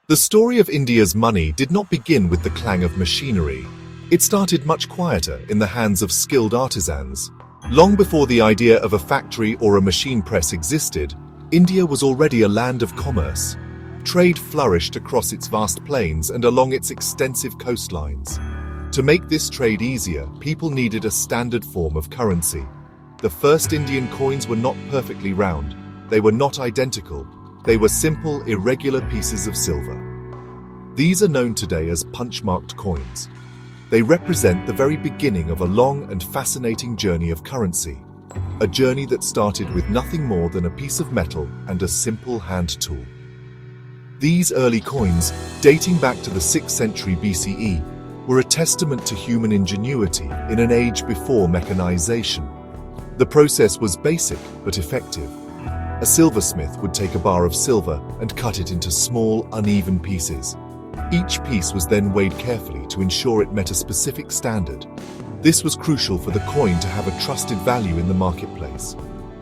The story of India's money did not begin with the clang of machinery. It started much quieter in the hands of skilled artisans. Long before the idea of a factory or a machine press existed, India was already a land of commerce. Trade flourished across its vast plains and along its extensive coastlines. To make this trade easier, people needed a standard form of currency. The first Indian coins were not perfectly round. They were not identical. They were simple, irregular pieces of silver. These are known today as punch-marked coins. They represent the very beginning of a long and fascinating journey of currency. A journey that started with nothing more than a piece of metal and a simple hand tool. These early coins, dating back to the 6th century BCE, were a testament to human ingenuity in an age before mechanization. The process was basic but effective. A silversmith would take a bar of silver and cut it into small, uneven pieces. Each piece was then weighed carefully to ensure it met a specific standard. This was crucial for the coin to have a trusted value in the marketplace.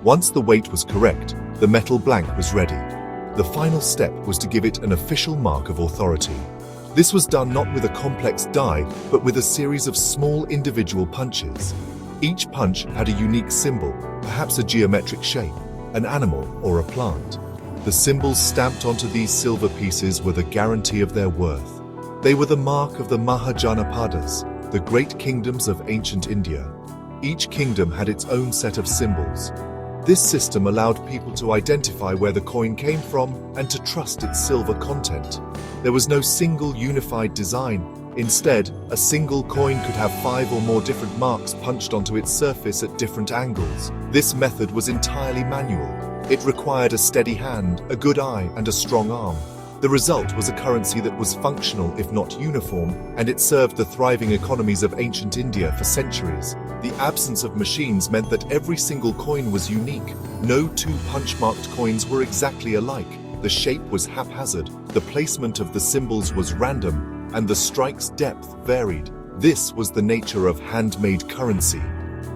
Once the weight was correct, the metal blank was ready. The final step was to give it an official mark of authority. This was done not with a complex die, but with a series of small individual punches. Each punch had a unique symbol, perhaps a geometric shape, an animal or a plant. The symbols stamped onto these silver pieces were the guarantee of their worth. They were the mark of the Mahajanapadas, the great kingdoms of ancient India. Each kingdom had its own set of symbols. This system allowed people to identify where the coin came from and to trust its silver content. There was no single unified design. Instead, a single coin could have 5 or more different marks punched onto its surface at different angles. This method was entirely manual. It required a steady hand, a good eye, and a strong arm. The result was a currency that was functional if not uniform, and it served the thriving economies of ancient India for centuries. The absence of machines meant that every single coin was unique. No two punch-marked coins were exactly alike. The shape was haphazard, the placement of the symbols was random, and the strike's depth varied. This was the nature of handmade currency.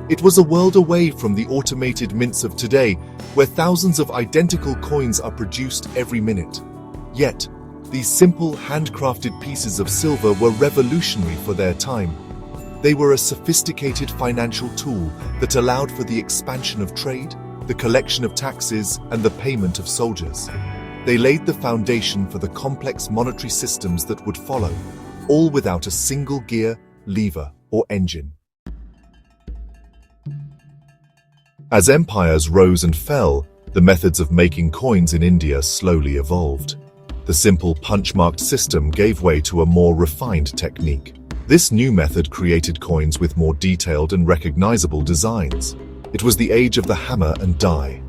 It was a world away from the automated mints of today, where thousands of identical coins are produced every minute. Yet, these simple handcrafted pieces of silver were revolutionary for their time. They were a sophisticated financial tool that allowed for the expansion of trade, the collection of taxes, and the payment of soldiers. They laid the foundation for the complex monetary systems that would follow, all without a single gear, lever, or engine. As empires rose and fell, the methods of making coins in India slowly evolved. The simple punch-marked system gave way to a more refined technique. This new method created coins with more detailed and recognizable designs. It was the age of the hammer and die.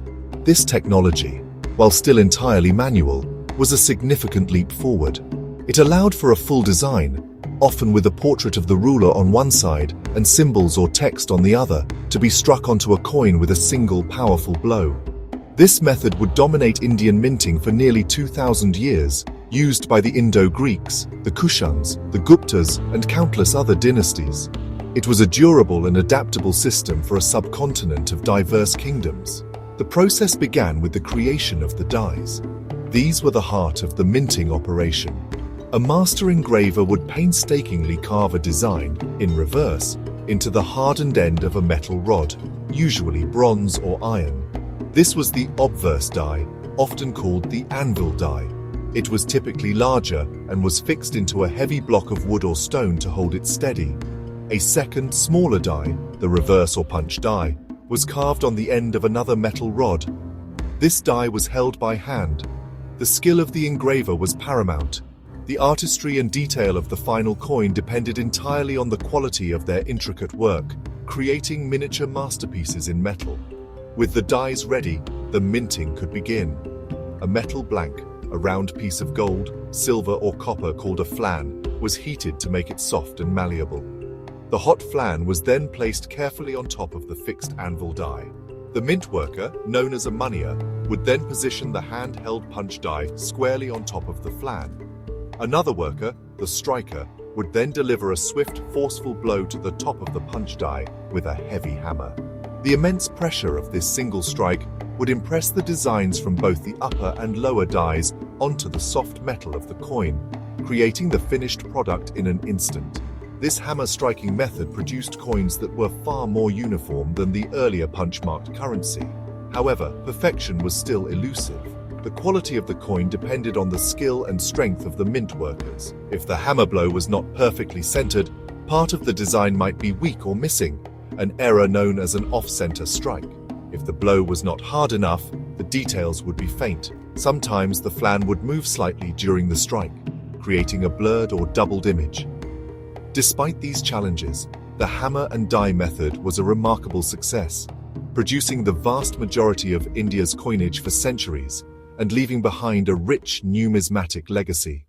This technology, while still entirely manual, was a significant leap forward. It allowed for a full design, often with a portrait of the ruler on one side and symbols or text on the other, to be struck onto a coin with a single powerful blow. This method would dominate Indian minting for nearly 2,000 years, used by the Indo-Greeks, the Kushans, the Guptas, and countless other dynasties. It was a durable and adaptable system for a subcontinent of diverse kingdoms. The process began with the creation of the dies. These were the heart of the minting operation. A master engraver would painstakingly carve a design, in reverse, into the hardened end of a metal rod, usually bronze or iron. This was the obverse die, often called the anvil die. It was typically larger and was fixed into a heavy block of wood or stone to hold it steady. A second, smaller die, the reverse or punch die, was carved on the end of another metal rod. This die was held by hand. The skill of the engraver was paramount. The artistry and detail of the final coin depended entirely on the quality of their intricate work, creating miniature masterpieces in metal. With the dies ready, the minting could begin. A metal blank, a round piece of gold, silver or copper called a flan, was heated to make it soft and malleable. The hot flan was then placed carefully on top of the fixed anvil die. The mint worker, known as a moneyer, would then position the handheld punch die squarely on top of the flan. Another worker, the striker, would then deliver a swift, forceful blow to the top of the punch die with a heavy hammer. The immense pressure of this single strike would impress the designs from both the upper and lower dies onto the soft metal of the coin, creating the finished product in an instant. This hammer striking method produced coins that were far more uniform than the earlier punch-marked currency. However, perfection was still elusive. The quality of the coin depended on the skill and strength of the mint workers. If the hammer blow was not perfectly centered, part of the design might be weak or missing, an error known as an off-center strike. If the blow was not hard enough, the details would be faint. Sometimes the flan would move slightly during the strike, creating a blurred or doubled image. Despite these challenges, the hammer and die method was a remarkable success, producing the vast majority of India's coinage for centuries and leaving behind a rich numismatic legacy.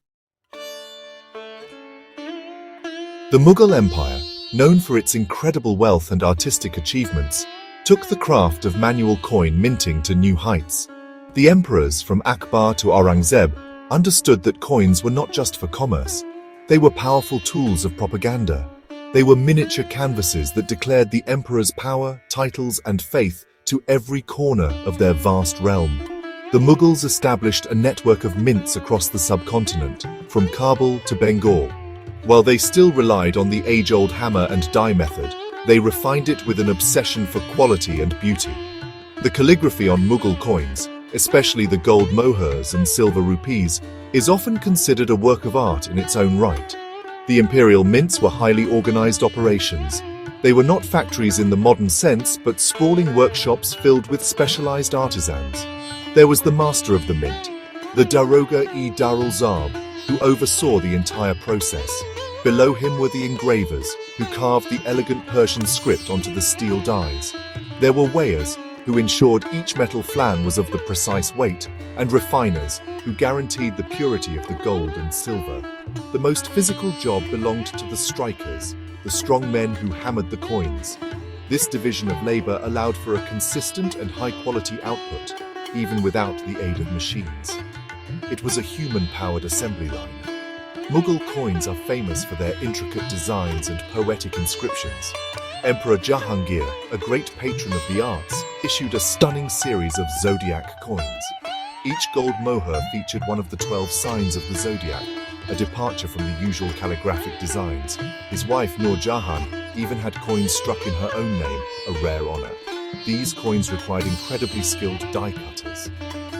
The Mughal Empire, known for its incredible wealth and artistic achievements, took the craft of manual coin minting to new heights. The emperors from Akbar to Aurangzeb understood that coins were not just for commerce. They were powerful tools of propaganda. They were miniature canvases that declared the emperor's power, titles, and faith to every corner of their vast realm. The Mughals established a network of mints across the subcontinent, from Kabul to Bengal. While they still relied on the age-old hammer and die method, they refined it with an obsession for quality and beauty. The calligraphy on Mughal coins, especially the gold mohurs and silver rupees, is often considered a work of art in its own right. The imperial mints were highly organized operations. They were not factories in the modern sense, but sprawling workshops filled with specialized artisans. There was the master of the mint, the Daroga-e-Darul Zab, who oversaw the entire process. Below him were the engravers, who carved the elegant Persian script onto the steel dies. There were weighers, who ensured each metal flan was of the precise weight, and refiners, who guaranteed the purity of the gold and silver. The most physical job belonged to the strikers, the strong men who hammered the coins. This division of labor allowed for a consistent and high-quality output, even without the aid of machines. It was a human-powered assembly line. Mughal coins are famous for their intricate designs and poetic inscriptions. Emperor Jahangir, a great patron of the arts, issued a stunning series of zodiac coins. Each gold moher featured one of the 12 signs of the zodiac, a departure from the usual calligraphic designs. His wife Nur Jahan even had coins struck in her own name, a rare honor. These coins required incredibly skilled die cutters.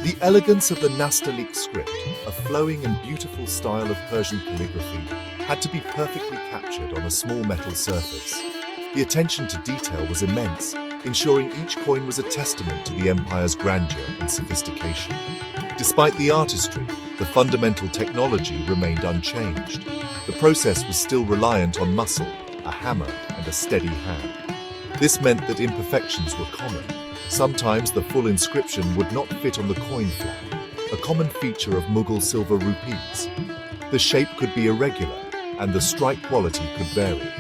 The elegance of the Nastaliq script, a flowing and beautiful style of Persian calligraphy, had to be perfectly captured on a small metal surface. The attention to detail was immense, ensuring each coin was a testament to the empire's grandeur and sophistication. Despite the artistry, the fundamental technology remained unchanged. The process was still reliant on muscle, a hammer, and a steady hand. This meant that imperfections were common. Sometimes the full inscription would not fit on the coin flan, a common feature of Mughal silver rupees. The shape could be irregular, and the strike quality could vary.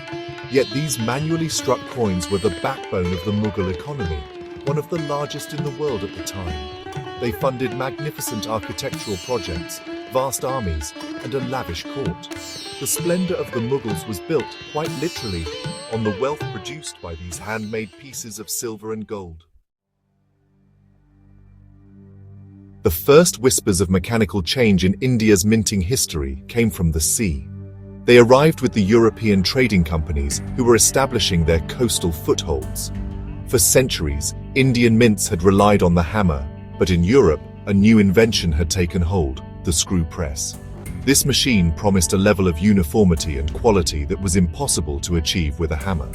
Yet these manually struck coins were the backbone of the Mughal economy, one of the largest in the world at the time. They funded magnificent architectural projects, vast armies, and a lavish court. The splendor of the Mughals was built, quite literally, on the wealth produced by these handmade pieces of silver and gold. The first whispers of mechanical change in India's minting history came from the sea. They arrived with the European trading companies who were establishing their coastal footholds. For centuries, Indian mints had relied on the hammer, but in Europe, a new invention had taken hold, the screw press. This machine promised a level of uniformity and quality that was impossible to achieve with a hammer.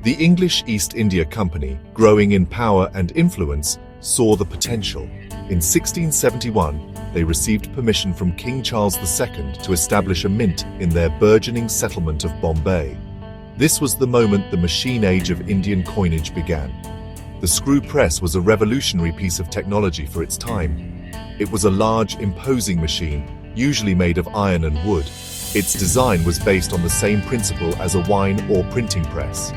The English East India Company, growing in power and influence, saw the potential. In 1671, they received permission from King Charles II to establish a mint in their burgeoning settlement of Bombay. This was the moment the machine age of Indian coinage began. The screw press was a revolutionary piece of technology for its time. It was a large, imposing machine, usually made of iron and wood. Its design was based on the same principle as a wine or printing press.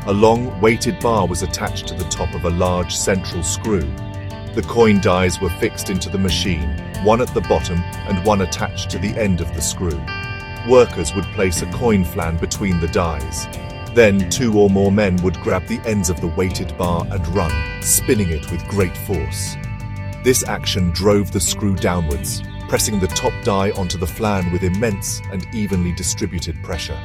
A long, weighted bar was attached to the top of a large central screw. The coin dies were fixed into the machine, one at the bottom and one attached to the end of the screw. Workers would place a coin flan between the dies. Then 2 or more men would grab the ends of the weighted bar and run, spinning it with great force. This action drove the screw downwards, pressing the top die onto the flan with immense and evenly distributed pressure.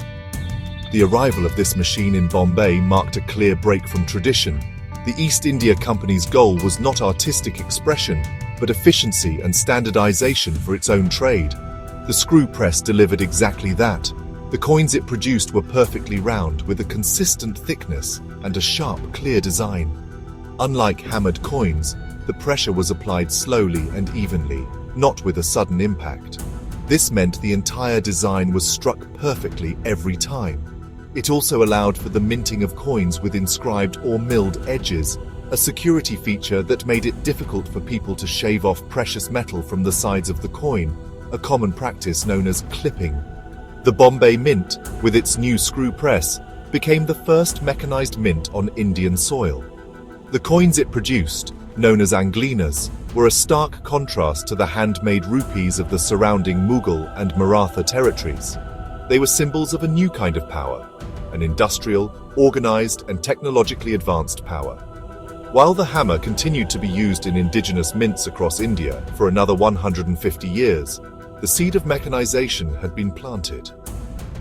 The arrival of this machine in Bombay marked a clear break from tradition. The East India Company's goal was not artistic expression, but efficiency and standardization for its own trade. The screw press delivered exactly that. The coins it produced were perfectly round, with a consistent thickness and a sharp, clear design. Unlike hammered coins, the pressure was applied slowly and evenly, not with a sudden impact. This meant the entire design was struck perfectly every time. It also allowed for the minting of coins with inscribed or milled edges, a security feature that made it difficult for people to shave off precious metal from the sides of the coin, a common practice known as clipping. The Bombay Mint, with its new screw press, became the first mechanized mint on Indian soil. The coins it produced, known as anglinas, were a stark contrast to the handmade rupees of the surrounding Mughal and Maratha territories. They were symbols of a new kind of power, an industrial, organized, and technologically advanced power. While the hammer continued to be used in indigenous mints across India for another 150 years, the seed of mechanization had been planted.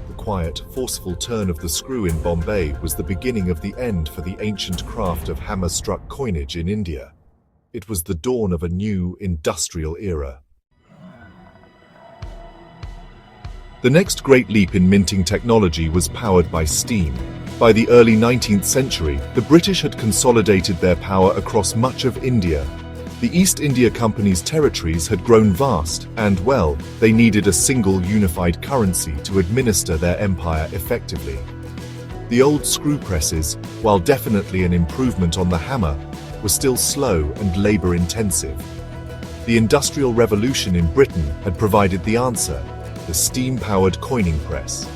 The quiet, forceful turn of the screw in Bombay was the beginning of the end for the ancient craft of hammer-struck coinage in India. It was the dawn of a new industrial era. The next great leap in minting technology was powered by steam. By the early 19th century, the British had consolidated their power across much of India. The East India Company's territories had grown vast, and, well, they needed a single unified currency to administer their empire effectively. The old screw presses, while definitely an improvement on the hammer, were still slow and labor-intensive. The Industrial Revolution in Britain had provided the answer: the steam-powered coining press.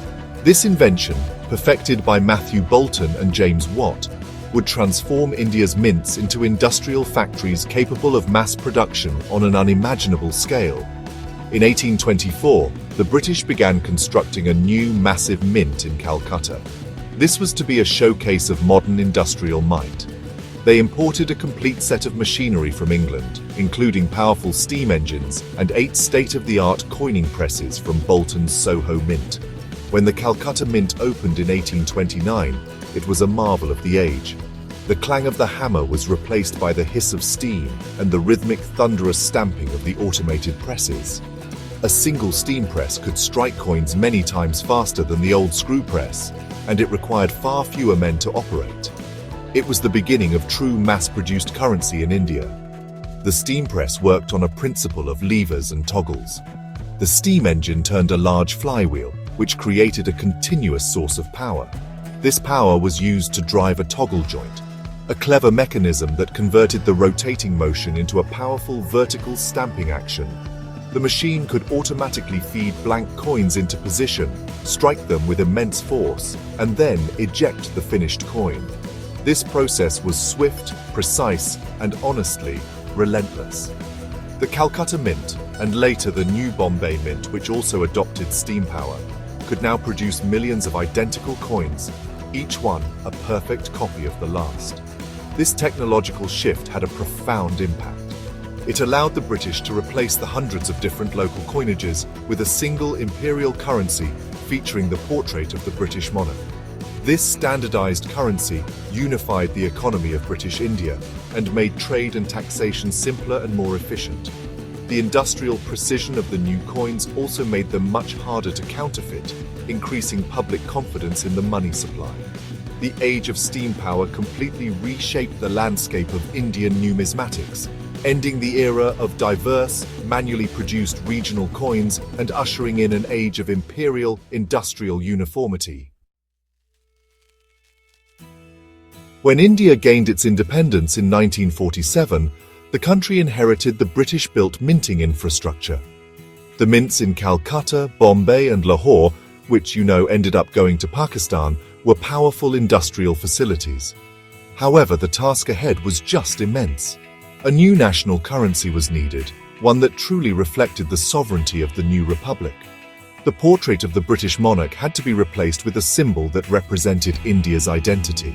This invention, perfected by Matthew Boulton and James Watt, would transform India's mints into industrial factories capable of mass production on an unimaginable scale. In 1824, the British began constructing a new massive mint in Calcutta. This was to be a showcase of modern industrial might. They imported a complete set of machinery from England, including powerful steam engines and 8 state-of-the-art coining presses from Bolton's Soho Mint. When the Calcutta Mint opened in 1829, it was a marvel of the age. The clang of the hammer was replaced by the hiss of steam and the rhythmic, thunderous stamping of the automated presses. A single steam press could strike coins many times faster than the old screw press, and it required far fewer men to operate. It was the beginning of true mass-produced currency in India. The steam press worked on a principle of levers and toggles. The steam engine turned a large flywheel, which created a continuous source of power. This power was used to drive a toggle joint, a clever mechanism that converted the rotating motion into a powerful vertical stamping action. The machine could automatically feed blank coins into position, strike them with immense force, and then eject the finished coin. This process was swift, precise, and honestly, relentless. The Calcutta Mint, and later the new Bombay Mint, which also adopted steam power, could now produce millions of identical coins, each one a perfect copy of the last. This technological shift had a profound impact. It allowed the British to replace the hundreds of different local coinages with a single imperial currency featuring the portrait of the British monarch. This standardized currency unified the economy of British India and made trade and taxation simpler and more efficient. The industrial precision of the new coins also made them much harder to counterfeit, increasing public confidence in the money supply. The age of steam power completely reshaped the landscape of Indian numismatics, ending the era of diverse, manually produced regional coins and ushering in an age of imperial, industrial uniformity. When India gained its independence in 1947, the country inherited the British-built minting infrastructure. The mints in Calcutta, Bombay, and Lahore, which ended up going to Pakistan, were powerful industrial facilities. However, the task ahead was just immense. A new national currency was needed, one that truly reflected the sovereignty of the new republic. The portrait of the British monarch had to be replaced with a symbol that represented India's identity.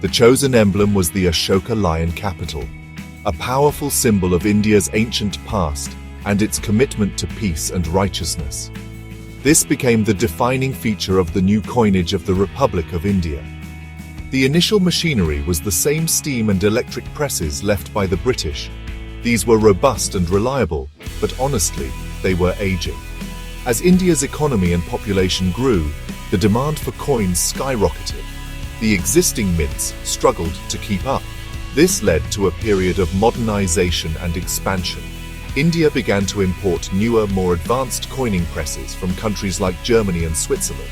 The chosen emblem was the Ashoka lion capital, a powerful symbol of India's ancient past and its commitment to peace and righteousness. This became the defining feature of the new coinage of the Republic of India. The initial machinery was the same steam and electric presses left by the British. These were robust and reliable, but honestly, they were aging. As India's economy and population grew, the demand for coins skyrocketed. The existing mints struggled to keep up. This led to a period of modernization and expansion. India began to import newer, more advanced coining presses from countries like Germany and Switzerland.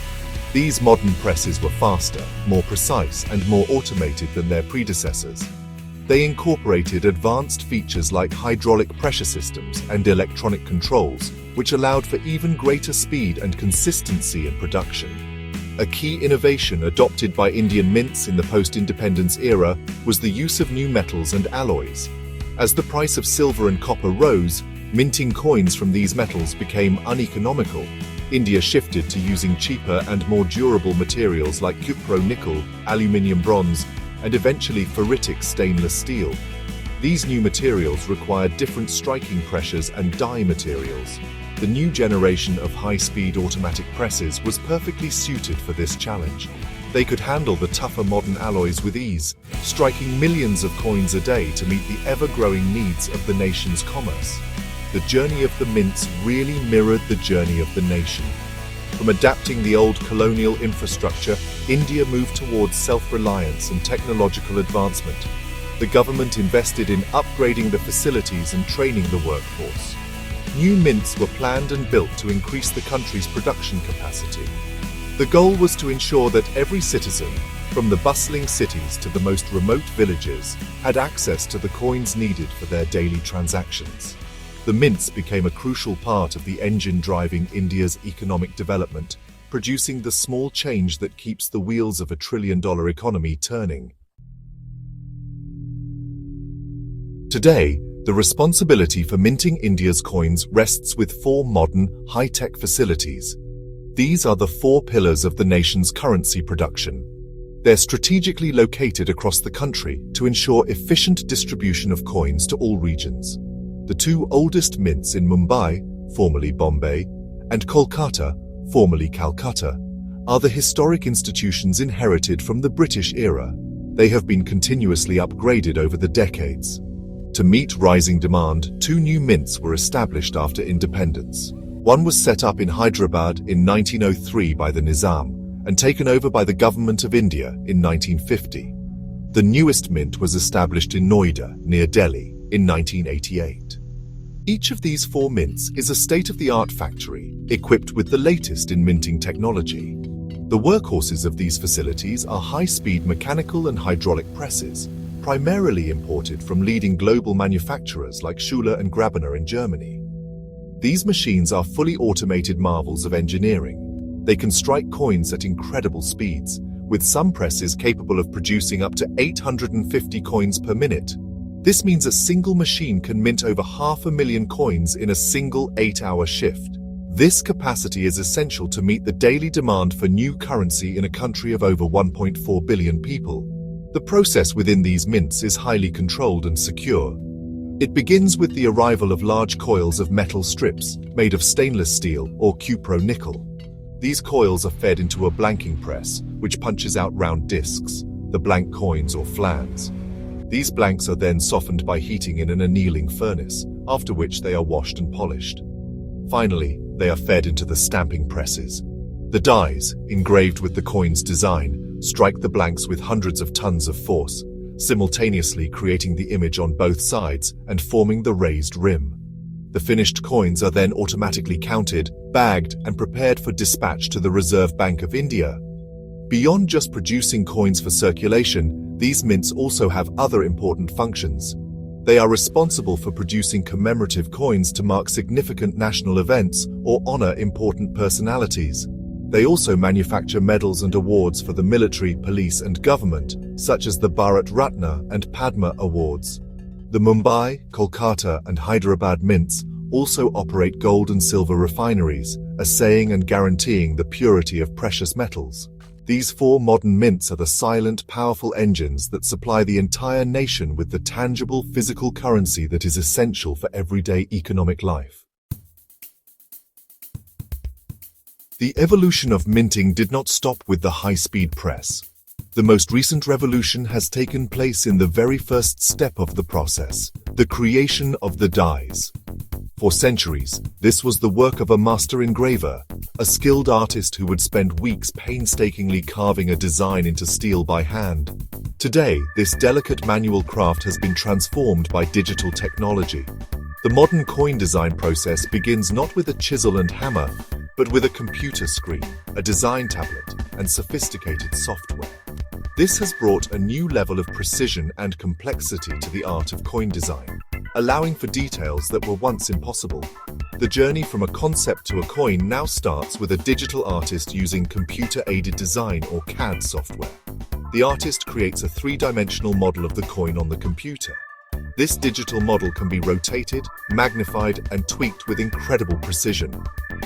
These modern presses were faster, more precise, and more automated than their predecessors. They incorporated advanced features like hydraulic pressure systems and electronic controls, which allowed for even greater speed and consistency in production. A key innovation adopted by Indian mints in the post-independence era was the use of new metals and alloys. As the price of silver and copper rose, minting coins from these metals became uneconomical. India shifted to using cheaper and more durable materials like cupro-nickel, aluminium bronze, and eventually ferritic stainless steel. These new materials required different striking pressures and die materials. The new generation of high-speed automatic presses was perfectly suited for this challenge. They could handle the tougher modern alloys with ease, striking millions of coins a day to meet the ever-growing needs of the nation's commerce. The journey of the mints really mirrored the journey of the nation. From adapting the old colonial infrastructure, India moved towards self-reliance and technological advancement. The government invested in upgrading the facilities and training the workforce. New mints were planned and built to increase the country's production capacity. The goal was to ensure that every citizen, from the bustling cities to the most remote villages, had access to the coins needed for their daily transactions. The mints became a crucial part of the engine driving India's economic development, producing the small change that keeps the wheels of a trillion-dollar economy turning. Today, the responsibility for minting India's coins rests with 4 modern, high-tech facilities. These are the 4 pillars of the nation's currency production. They're strategically located across the country to ensure efficient distribution of coins to all regions. The 2 oldest mints in Mumbai, formerly Bombay, and Kolkata, formerly Calcutta, are the historic institutions inherited from the British era. They have been continuously upgraded over the decades. To meet rising demand, 2 new mints were established after independence. One was set up in Hyderabad in 1903 by the Nizam and taken over by the Government of India in 1950. The newest mint was established in Noida, near Delhi, in 1988. Each of these 4 mints is a state-of-the-art factory, equipped with the latest in minting technology. The workhorses of these facilities are high-speed mechanical and hydraulic presses, primarily imported from leading global manufacturers like Schuler and Grabner in Germany. These machines are fully automated marvels of engineering. They can strike coins at incredible speeds, with some presses capable of producing up to 850 coins per minute. This means a single machine can mint over 500,000 coins in a single 8-hour shift. This capacity is essential to meet the daily demand for new currency in a country of over 1.4 billion people. The process within these mints is highly controlled and secure. It begins with the arrival of large coils of metal strips made of stainless steel or cupro-nickel. These coils are fed into a blanking press, which punches out round discs, the blank coins or flans. These blanks are then softened by heating in an annealing furnace, after which they are washed and polished. Finally, they are fed into the stamping presses. The dies, engraved with the coin's design, strike the blanks with hundreds of tons of force, simultaneously creating the image on both sides and forming the raised rim. The finished coins are then automatically counted, bagged, and prepared for dispatch to the Reserve Bank of India. Beyond just producing coins for circulation, these mints also have other important functions. They are responsible for producing commemorative coins to mark significant national events or honor important personalities. They also manufacture medals and awards for the military, police, and government, such as the Bharat Ratna and Padma Awards. The Mumbai, Kolkata, and Hyderabad mints also operate gold and silver refineries, assaying and guaranteeing the purity of precious metals. These 4 modern mints are the silent, powerful engines that supply the entire nation with the tangible physical currency that is essential for everyday economic life. The evolution of minting did not stop with the high-speed press. The most recent revolution has taken place in the very first step of the process, the creation of the dies. For centuries, this was the work of a master engraver, a skilled artist who would spend weeks painstakingly carving a design into steel by hand. Today, this delicate manual craft has been transformed by digital technology. The modern coin design process begins not with a chisel and hammer, but with a computer screen, a design tablet, and sophisticated software. This has brought a new level of precision and complexity to the art of coin design, allowing for details that were once impossible. The journey from a concept to a coin now starts with a digital artist using computer-aided design or CAD software. The artist creates a 3-dimensional model of the coin on the computer. This digital model can be rotated, magnified, and tweaked with incredible precision.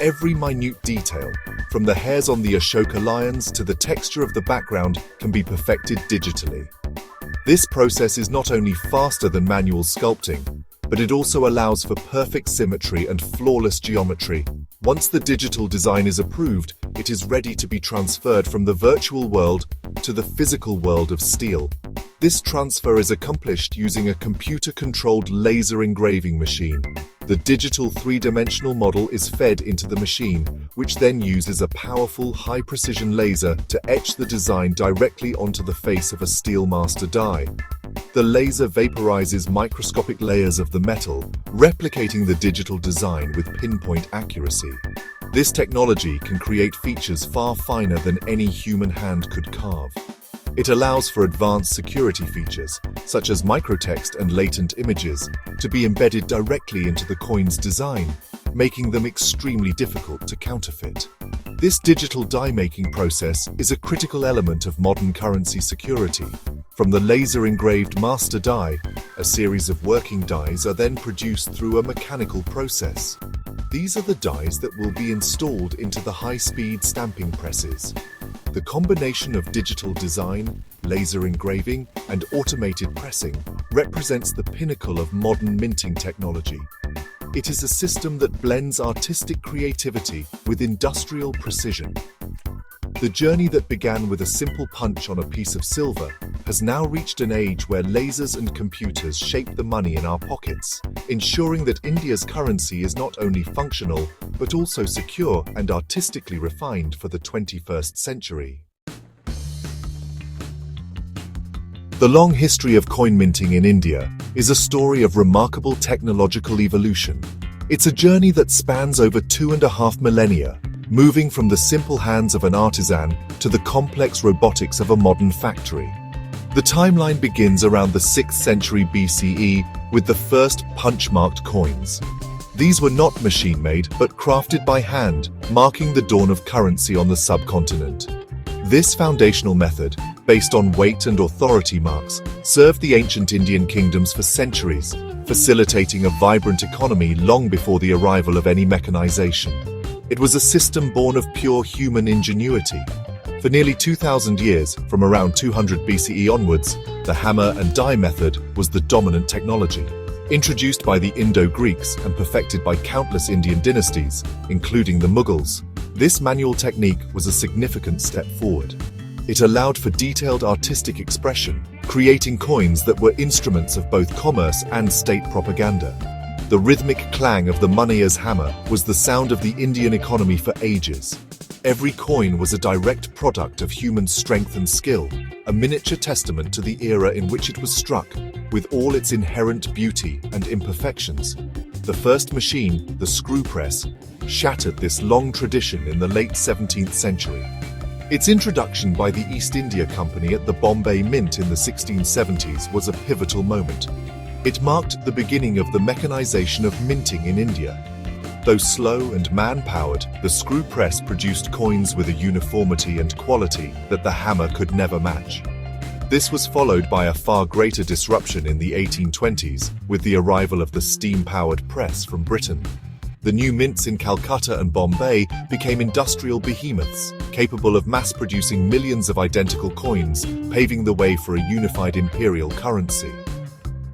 Every minute detail, from the hairs on the Ashoka lions to the texture of the background, can be perfected digitally. This process is not only faster than manual sculpting, but it also allows for perfect symmetry and flawless geometry. Once the digital design is approved, it is ready to be transferred from the virtual world to the physical world of steel. This transfer is accomplished using a computer-controlled laser engraving machine. The digital 3-dimensional model is fed into the machine, which then uses a powerful, high-precision laser to etch the design directly onto the face of a steel master die. The laser vaporizes microscopic layers of the metal, replicating the digital design with pinpoint accuracy. This technology can create features far finer than any human hand could carve. It allows for advanced security features, such as microtext and latent images, to be embedded directly into the coin's design, making them extremely difficult to counterfeit. This digital die-making process is a critical element of modern currency security. From the laser-engraved master die, a series of working dies are then produced through a mechanical process. These are the dies that will be installed into the high-speed stamping presses. The combination of digital design, laser engraving, and automated pressing represents the pinnacle of modern minting technology. It is a system that blends artistic creativity with industrial precision. The journey that began with a simple punch on a piece of silver has now reached an age where lasers and computers shape the money in our pockets, ensuring that India's currency is not only functional, but also secure and artistically refined for the 21st century. The long history of coin minting in India is a story of remarkable technological evolution. It's a journey that spans over 2.5 millennia, moving from the simple hands of an artisan to the complex robotics of a modern factory. The timeline begins around the 6th century BCE with the first punch-marked coins. These were not machine-made, but crafted by hand, marking the dawn of currency on the subcontinent. This foundational method, based on weight and authority marks, served the ancient Indian kingdoms for centuries, facilitating a vibrant economy long before the arrival of any mechanization. It was a system born of pure human ingenuity. For nearly 2,000 years, from around 200 BCE onwards, the hammer and die method was the dominant technology. Introduced by the Indo-Greeks and perfected by countless Indian dynasties, including the Mughals, this manual technique was a significant step forward. It allowed for detailed artistic expression, creating coins that were instruments of both commerce and state propaganda. The rhythmic clang of the moneyer's hammer was the sound of the Indian economy for ages. Every coin was a direct product of human strength and skill, a miniature testament to the era in which it was struck, with all its inherent beauty and imperfections. The first machine, the screw press, shattered this long tradition in the late 17th century. Its introduction by the East India Company at the Bombay Mint in the 1670s was a pivotal moment. It marked the beginning of the mechanization of minting in India. Though slow and man-powered, the screw press produced coins with a uniformity and quality that the hammer could never match. This was followed by a far greater disruption in the 1820s with the arrival of the steam-powered press from Britain. The new mints in Calcutta and Bombay became industrial behemoths, capable of mass-producing millions of identical coins, paving the way for a unified imperial currency.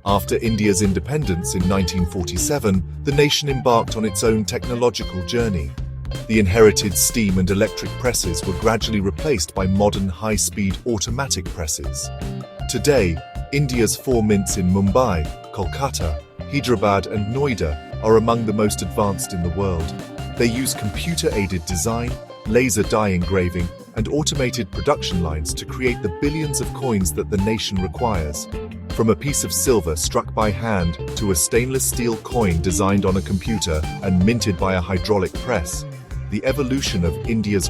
After India's independence in 1947, the nation embarked on its own technological journey. The inherited steam and electric presses were gradually replaced by modern high-speed automatic presses. Today, India's 4 mints in Mumbai, Kolkata, Hyderabad and Noida are among the most advanced in the world. They use computer-aided design, laser die engraving, and automated production lines to create the billions of coins that the nation requires. From a piece of silver struck by hand to a stainless steel coin designed on a computer and minted by a hydraulic press, the evolution of India's